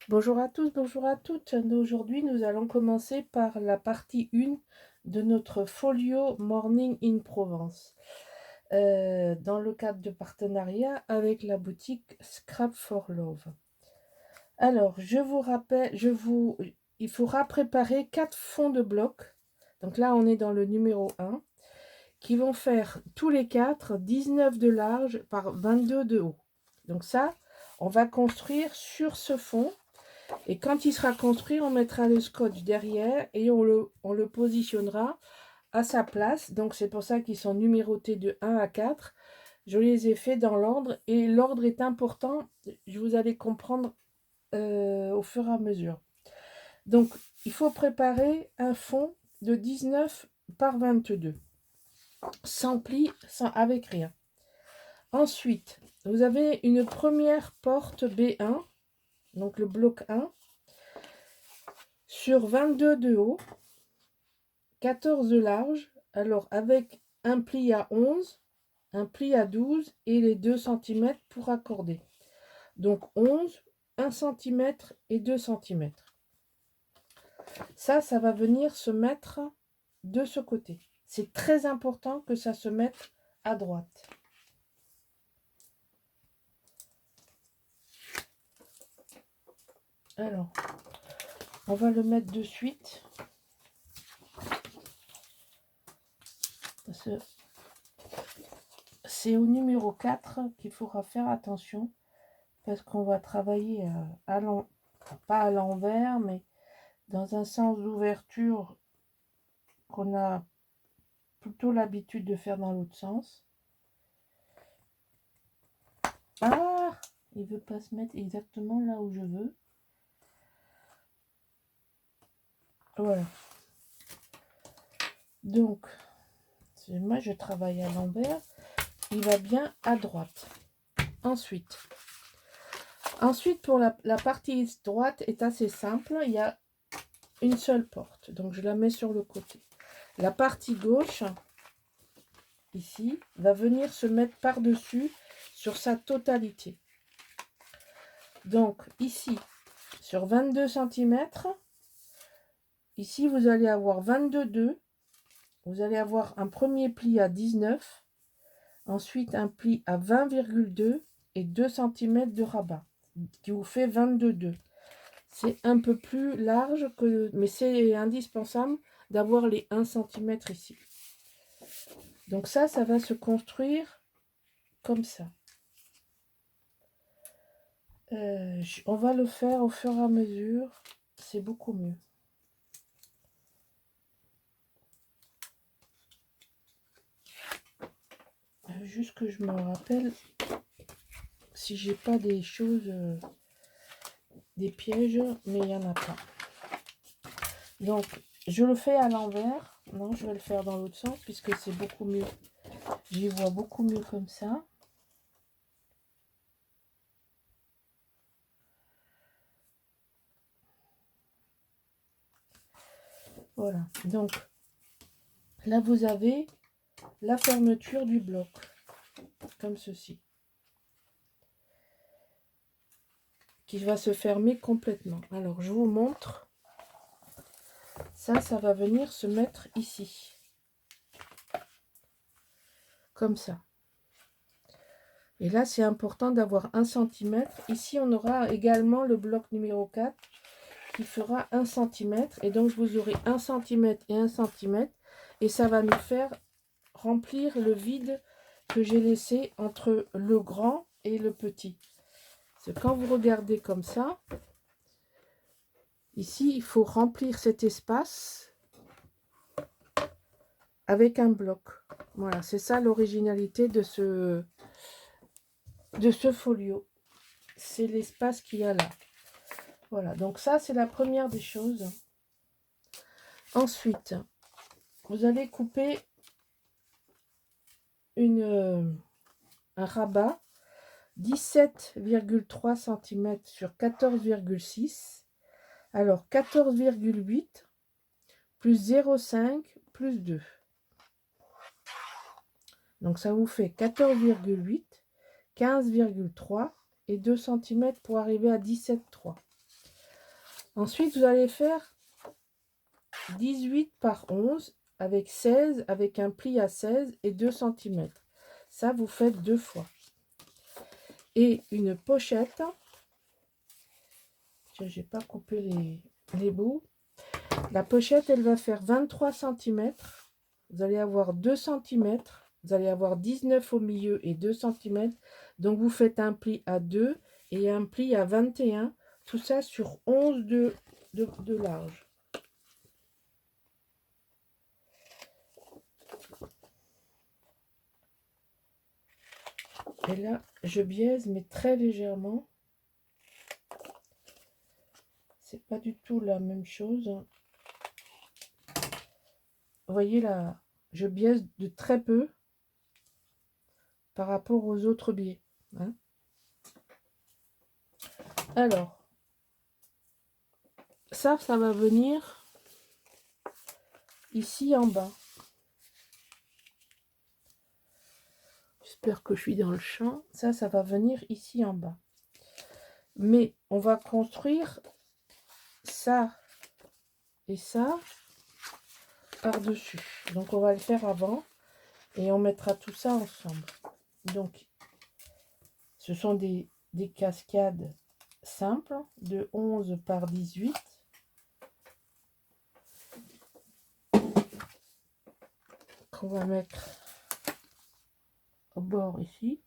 Bonjour à tous, bonjour à toutes. Aujourd'hui, nous allons commencer par la partie 1 de notre folio Morning in Provence, dans le cadre de partenariat avec la boutique Scrap for Love. Alors, je vous rappelle, il faudra préparer 4 fonds de bloc. Donc là, on est dans le numéro 1, qui vont faire tous les 4 19 de large par 22 de haut. Donc ça, on va construire sur ce fond. Et quand il sera construit, on mettra le scotch derrière et on le positionnera à sa place. Donc c'est pour ça qu'ils sont numérotés de 1 à 4. Je les ai faits dans l'ordre et l'ordre est important. Vous allez comprendre au fur et à mesure. Donc il faut préparer un fond de 19 par 22. Sans pli, avec rien. Ensuite, vous avez une première porte B1, donc le bloc 1, sur 22 de haut, 14 de large, alors avec un pli à 11, un pli à 12 et les 2 cm pour accorder. Donc 11, 1 cm et 2 cm. Ça va venir se mettre de ce côté. C'est très important que ça se mette à droite. Alors, on va le mettre de suite. C'est au numéro 4 qu'il faudra faire attention parce qu'on va travailler pas à l'envers, mais dans un sens d'ouverture qu'on a plutôt l'habitude de faire dans l'autre sens. Ah, il veut pas se mettre exactement là où je veux. Voilà. Donc, moi je travaille à l'envers. Il va bien à droite. Ensuite pour la partie droite est assez simple. Il y a une seule porte. Donc, je la mets sur le côté. La partie gauche, ici, va venir se mettre par-dessus sur sa totalité. Donc, ici, sur 22 cm, ici, vous allez avoir 22,2. Vous allez avoir un premier pli à 19, ensuite un pli à 20,2 et 2 cm de rabat, qui vous fait 22,2. C'est un peu plus large, mais c'est indispensable d'avoir les 1 cm ici. Donc ça va se construire comme ça. On va le faire au fur et à mesure, c'est beaucoup mieux. Juste que je me rappelle si j'ai pas des choses, des pièges, mais il n'y en a pas. Donc, je le fais à l'envers. Non, je vais le faire dans l'autre sens puisque c'est beaucoup mieux. J'y vois beaucoup mieux comme ça. Voilà. Donc, là, vous avez la fermeture du bloc. Comme ceci. Qui va se fermer complètement. Alors, je vous montre. Ça va venir se mettre ici. Comme ça. Et là, c'est important d'avoir 1 cm. Ici, on aura également le bloc numéro 4 qui fera 1 cm. Et donc, vous aurez 1 cm et 1 cm. Et ça va nous faire remplir le vide que j'ai laissé entre le grand et le petit. Parce que quand vous regardez comme ça, ici, il faut remplir cet espace avec un bloc. Voilà, c'est ça l'originalité de ce folio. C'est l'espace qu'il y a là. Voilà, donc ça, c'est la première des choses. Ensuite, vous allez couper un rabat 17,3 cm sur 14,6. Alors, 14,8 plus 0,5 plus 2. Donc, ça vous fait 14,8, 15,3 et 2 cm pour arriver à 17,3. Ensuite, vous allez faire 18 par 11 avec 16, avec un pli à 16 et 2 cm. Ça, vous faites 2 fois. Et une pochette. J'ai pas coupé les bouts. La pochette, elle va faire 23 cm. Vous allez avoir 2 cm. Vous allez avoir 19 au milieu et 2 cm. Donc, vous faites un pli à 2 et un pli à 21. Tout ça sur 11 de large. Et là, je biaise, mais très légèrement. C'est pas du tout la même chose. Vous voyez là, je biaise de très peu par rapport aux autres biais. Hein. Alors, ça va venir ici en bas. J'espère que je suis dans le champ. Ça va venir ici en bas. Mais on va construire ça et ça par-dessus. Donc, on va le faire avant et on mettra tout ça ensemble. Donc, ce sont des cascades simples de 11 par 18. Qu'on va mettre au bord ici.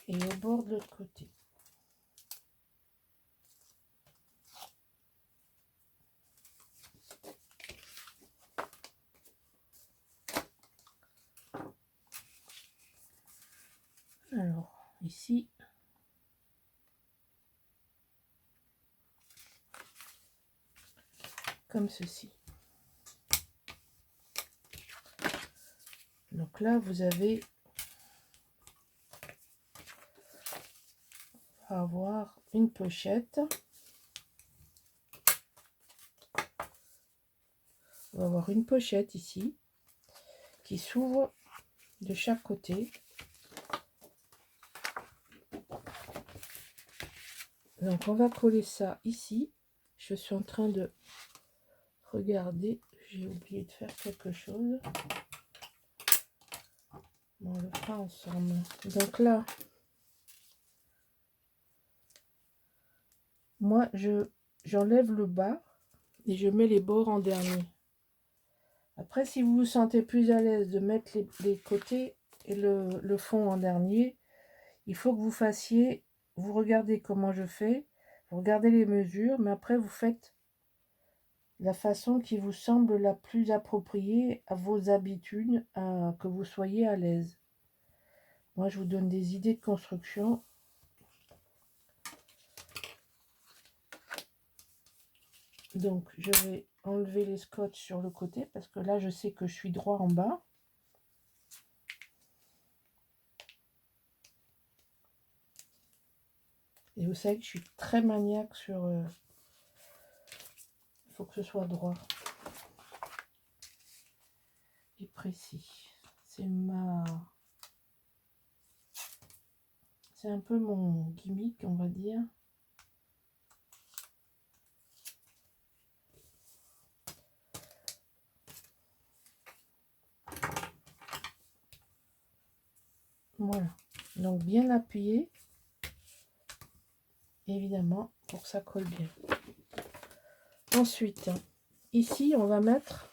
Et au bord de l'autre côté. Alors, ici, comme ceci. Donc là, vous avez avoir une pochette. On va avoir une pochette ici qui s'ouvre de chaque côté. Donc on va coller ça ici. Je suis en train de regarder. J'ai oublié de faire quelque chose. On le fera ensemble. Donc là, moi j'enlève le bas et je mets les bords en dernier. Après, si vous vous sentez plus à l'aise de mettre les côtés et le fond en dernier, il faut que vous fassiez, vous regardez comment je fais, vous regardez les mesures, mais après vous faites la façon qui vous semble la plus appropriée à vos habitudes, que vous soyez à l'aise. Moi, je vous donne des idées de construction. Donc, je vais enlever les scotch sur le côté parce que là, je sais que je suis droit en bas. Et vous savez que je suis très maniaque sur... il faut que ce soit droit et précis. C'est un peu mon gimmick, on va dire. Voilà. Donc bien appuyé. Évidemment, pour que ça colle bien. Ensuite, ici, on va mettre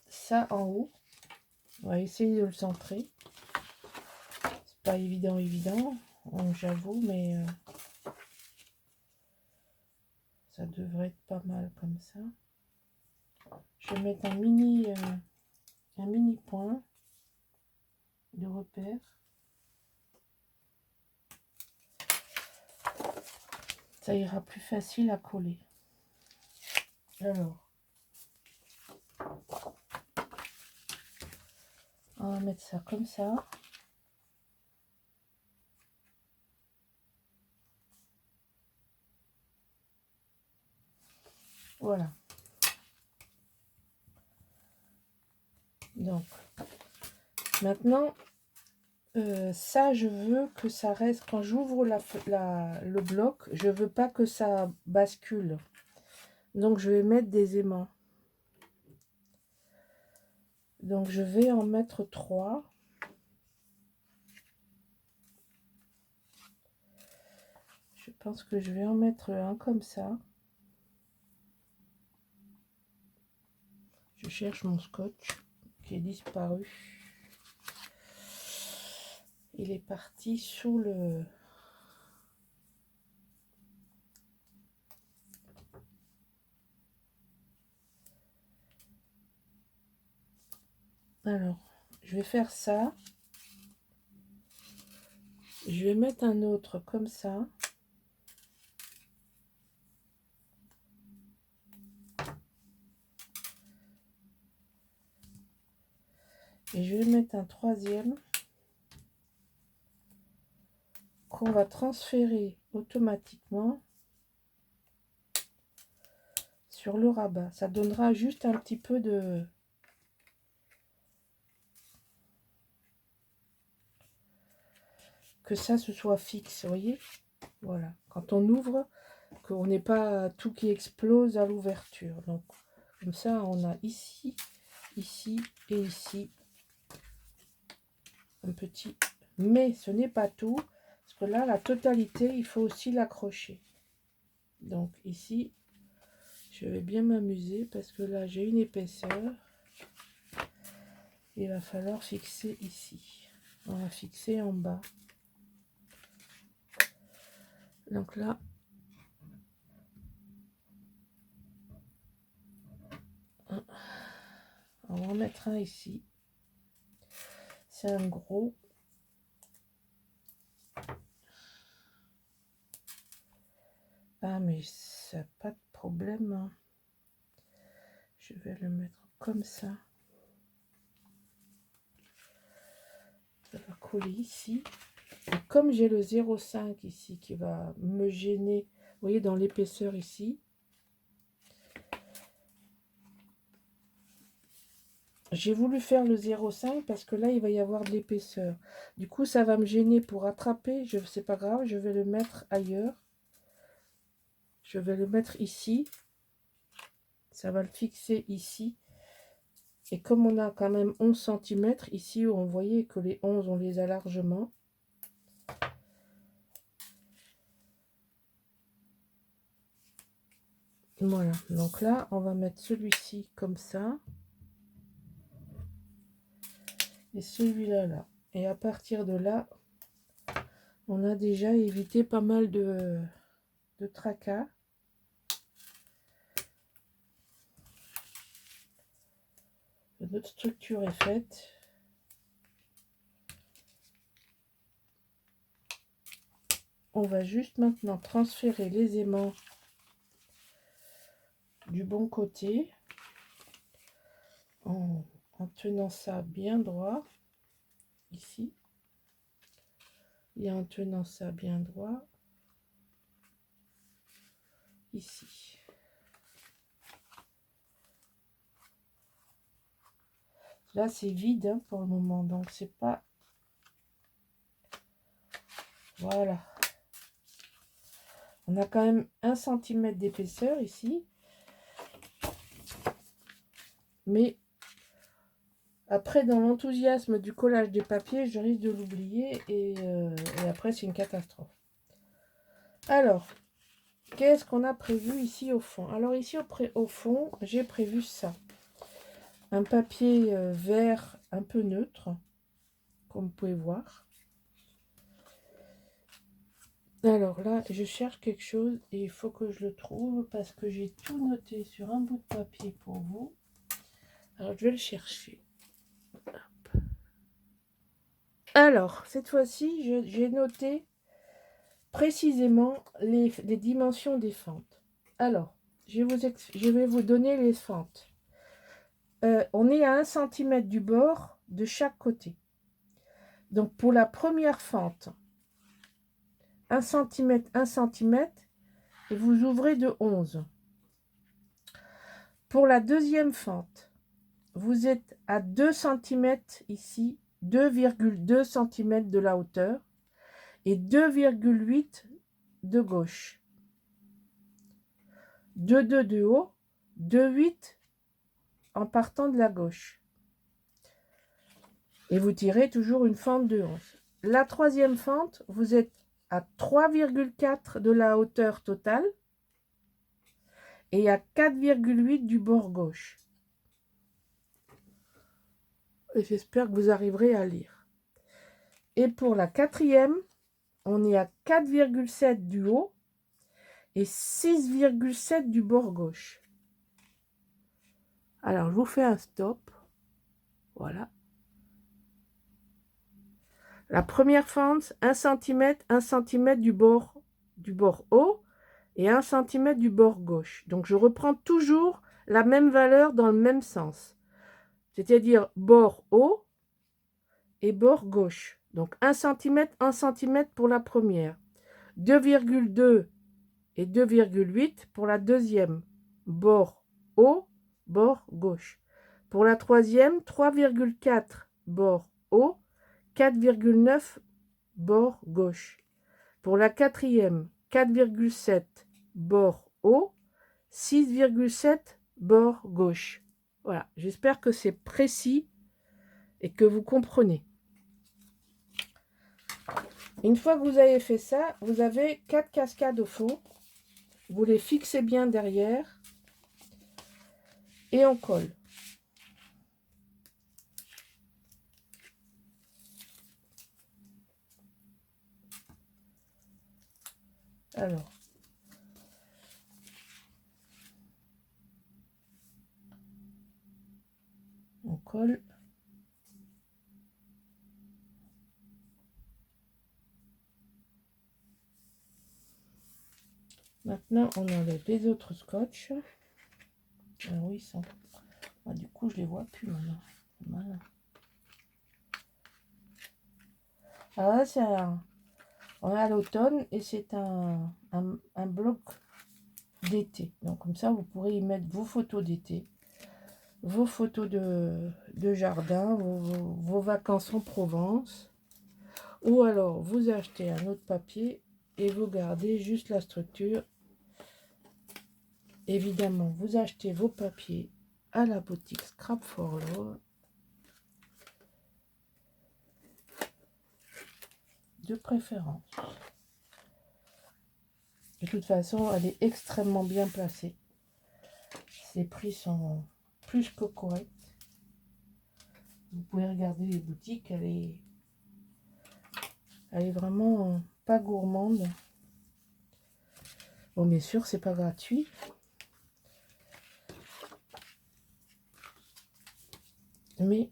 ça en haut. On va essayer de le centrer. C'est pas évident, j'avoue, mais ça devrait être pas mal comme ça. Je vais mettre un mini point de repère. Ça ira plus facile à coller. Alors, on va mettre ça comme ça. Voilà. Donc, maintenant, ça, je veux que ça reste, quand j'ouvre le bloc, je veux pas que ça bascule. Donc, je vais mettre des aimants. Donc, je vais en mettre 3. Je pense que je vais en mettre un comme ça. Je cherche mon scotch qui est disparu. Il est parti sous le... Alors, je vais faire ça. Je vais mettre un autre comme ça. Et je vais mettre un troisième qu'on va transférer automatiquement sur le rabat. Ça donnera juste un petit peu de... que ça se soit fixe, vous voyez? Voilà. Quand on ouvre, qu'on n'ait pas tout qui explose à l'ouverture. Donc, comme ça, on a ici, ici et ici un petit... Mais ce n'est pas tout, parce que là, la totalité, il faut aussi l'accrocher. Donc ici, je vais bien m'amuser, parce que là, j'ai une épaisseur. Il va falloir fixer ici. On va fixer en bas. Donc là, on va en mettre un ici. C'est un gros. Ah, mais ça n'a pas de problème, hein. Je vais le mettre comme ça. Ça va coller ici. Et comme j'ai le 0,5 ici qui va me gêner, vous voyez, dans l'épaisseur ici, j'ai voulu faire le 0,5 parce que là, il va y avoir de l'épaisseur. Du coup, ça va me gêner pour attraper. C'est pas grave, je vais le mettre ailleurs. Je vais le mettre ici. Ça va le fixer ici. Et comme on a quand même 11 cm, ici, on voyait que les 11, on les a largement. Voilà, donc là, on va mettre celui-ci comme ça. Et celui-là, là. Et à partir de là, on a déjà évité pas mal de tracas. Notre structure est faite. On va juste maintenant transférer les aimants du bon côté en tenant ça bien droit ici et en tenant ça bien droit ici. Là c'est vide hein, pour le moment, donc c'est pas... Voilà. On a quand même 1 cm d'épaisseur ici. Mais après, dans l'enthousiasme du collage des papiers, je risque de l'oublier et après, c'est une catastrophe. Alors, qu'est-ce qu'on a prévu ici au fond? Alors ici, au fond, j'ai prévu ça. Un papier vert un peu neutre, comme vous pouvez voir. Alors là, je cherche quelque chose et il faut que je le trouve parce que j'ai tout noté sur un bout de papier pour vous. Alors, je vais le chercher. Hop. Alors, cette fois-ci, j'ai noté précisément les dimensions des fentes. Alors, je vais vous donner les fentes. On est à 1 cm du bord de chaque côté. Donc, pour la première fente, 1 cm, 1 cm, et vous ouvrez de 11. Pour la deuxième fente, vous êtes à 2 cm ici, 2,2 cm de la hauteur et 2,8 de gauche. 2,2 de haut, 2,8 en partant de la gauche. Et vous tirez toujours une fente de 11. La troisième fente, vous êtes à 3,4 de la hauteur totale et à 4,8 du bord gauche. Et j'espère que vous arriverez à lire. Et pour la quatrième, on est à 4,7 du haut et 6,7 du bord gauche. Alors, je vous fais un stop. Voilà. La première fente, 1 cm du bord haut et 1 cm du bord gauche. Donc, je reprends toujours la même valeur dans le même sens. C'est-à-dire bord haut et bord gauche. Donc, 1 cm pour la première. 2,2 et 2,8 pour la deuxième. Bord haut, bord gauche. Pour la troisième, 3,4 bord haut, 4,9 bord gauche. Pour la quatrième, 4,7 bord haut, 6,7 bord gauche. Voilà, j'espère que c'est précis et que vous comprenez. Une fois que vous avez fait ça, vous avez 4 cascades au fond. Vous les fixez bien derrière et on colle. Alors, on colle. Maintenant, on enlève les autres scotch. Ah oui, ça. Ah, du coup, je les vois plus maintenant. Voilà. Ah, on est à l'automne et c'est un bloc d'été. Donc, comme ça, vous pourrez y mettre vos photos d'été, vos photos de jardin, vos vacances en Provence. Ou alors, vous achetez un autre papier et vous gardez juste la structure. Évidemment, vous achetez vos papiers à la boutique Scrap for Love. De préférence. De toute façon, elle est extrêmement bien placée. Ses prix sont plus que corrects. Vous pouvez regarder les boutiques, elle est vraiment pas gourmande. Bon, bien sûr, c'est pas gratuit. Mais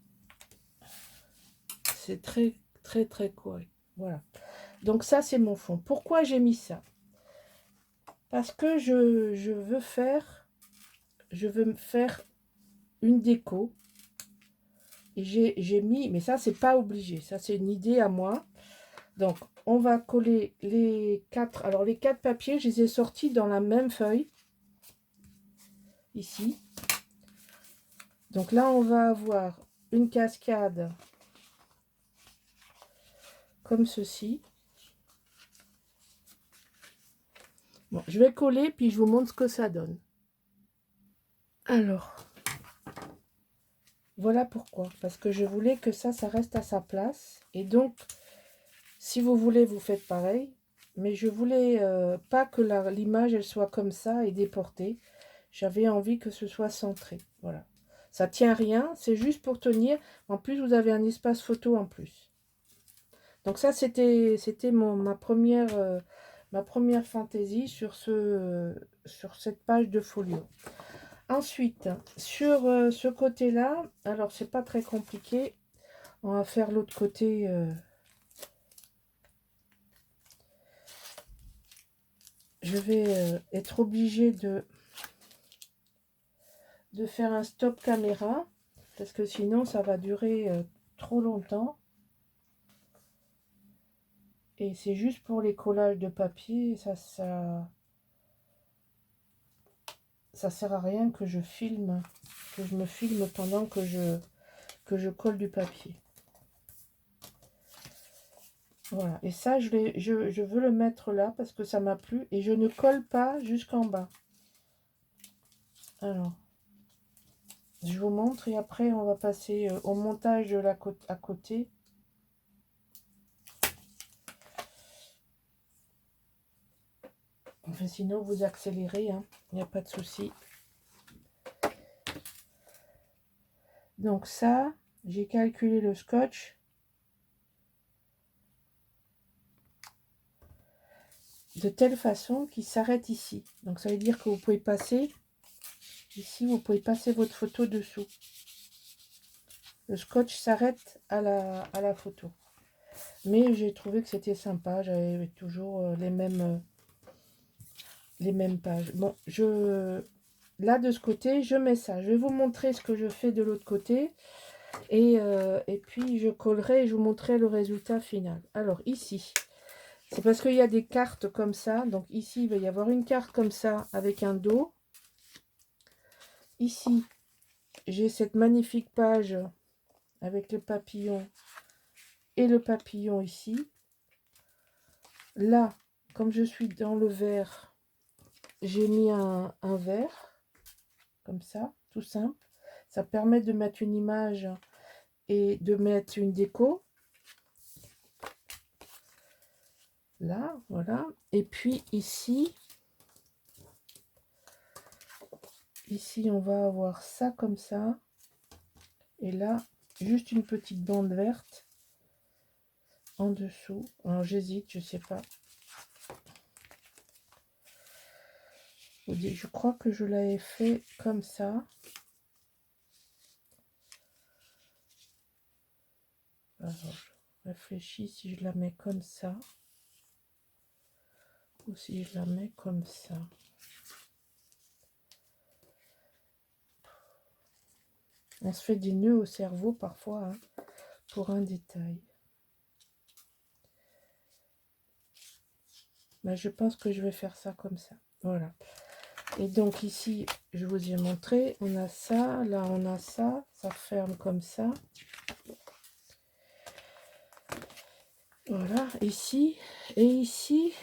c'est très, très, très correct. Voilà. Donc ça, c'est mon fond. Pourquoi j'ai mis ça? Parce que je veux me faire une déco. Et j'ai mis, mais ça, c'est pas obligé. Ça, c'est une idée à moi. Donc, on va coller les 4. Alors, les 4 papiers, je les ai sortis dans la même feuille. Ici. Donc là, on va avoir une cascade comme ceci. Bon, je vais coller, puis je vous montre ce que ça donne. Alors, voilà pourquoi. Parce que je voulais que ça reste à sa place. Et donc, si vous voulez, vous faites pareil. Mais je voulais pas que l'image, elle soit comme ça et déportée. J'avais envie que ce soit centré. Voilà. Ça tient rien, c'est juste pour tenir. En plus, vous avez un espace photo en plus. Donc ça, c'était ma première fantaisie sur cette page de folio. Ensuite, sur ce côté-là, alors c'est pas très compliqué. On va faire l'autre côté. Je vais être obligée de faire un stop caméra parce que sinon ça va durer trop longtemps. Et c'est juste pour les collages de papier. Ça ça sert à rien que je me filme pendant que je colle du papier. Voilà, et ça, je veux le mettre là parce que ça m'a plu et je ne colle pas jusqu'en bas. Alors, je vous montre et après, on va passer au montage de à côté. Enfin, sinon, vous accélérez, hein, il n'y a pas de souci. Donc ça, j'ai calculé le scotch. De telle façon qu'il s'arrête ici. Donc ça veut dire que vous pouvez passer, ici, vous pouvez passer votre photo dessous. Le scotch s'arrête à la photo. Mais j'ai trouvé que c'était sympa, j'avais toujours les mêmes pages. Bon, là de ce côté, je mets ça. Je vais vous montrer ce que je fais de l'autre côté. Et puis je collerai et je vous montrerai le résultat final. Alors ici, c'est parce qu'il y a des cartes comme ça. Donc ici, il va y avoir une carte comme ça avec un dos. Ici, j'ai cette magnifique page avec le papillon et le papillon ici. Là, comme je suis dans le vert, j'ai mis un vert, comme ça, tout simple. Ça permet de mettre une image et de mettre une déco. Là, voilà. Et puis ici, on va avoir ça comme ça. Et là, juste une petite bande verte en dessous. Alors j'hésite, je sais pas. Je crois que je l'avais fait comme ça. Alors, je réfléchis si je la mets comme ça. Ou si je la mets comme ça. On se fait des nœuds au cerveau parfois, hein, pour un détail. Ben, je pense que je vais faire ça comme ça. Voilà. Et donc ici, je vous ai montré, on a ça, là on a ça, ça ferme comme ça. Voilà, ici, et ici,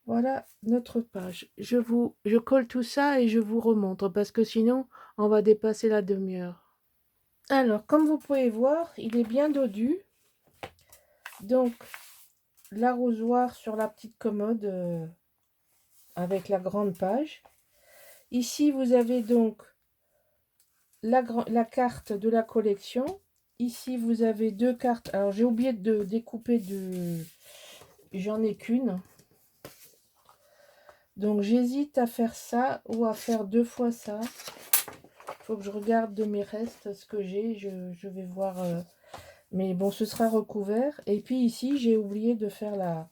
voilà notre page. Je colle tout ça et je vous remontre parce que sinon, on va dépasser la demi-heure. Alors, comme vous pouvez voir, il est bien dodu. Donc, l'arrosoir sur la petite commode avec la grande page. Ici, vous avez donc la carte de la collection. Ici, vous avez deux cartes. Alors, j'ai oublié de découper j'en ai qu'une. Donc, j'hésite à faire ça ou à faire deux fois ça. Il faut que je regarde de mes restes ce que j'ai. Je vais voir. Mais bon, ce sera recouvert. Et puis ici, j'ai oublié de faire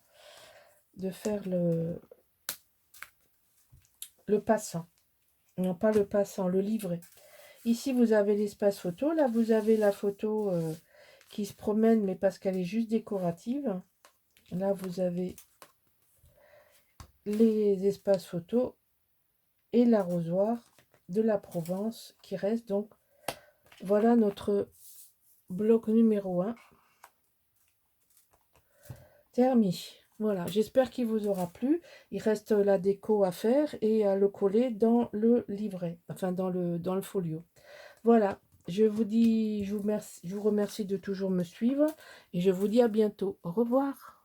le passant. Non, pas le passant, le livret. Ici, vous avez l'espace photo. Là, vous avez la photo qui se promène, mais parce qu'elle est juste décorative. Là, vous avez les espaces photos et l'arrosoir de la Provence qui reste. Donc, voilà notre bloc numéro 1 terminé. Voilà, j'espère qu'il vous aura plu. Il reste la déco à faire et à le coller dans le livret, enfin dans le folio. Voilà, je vous remercie de toujours me suivre et je vous dis à bientôt. Au revoir.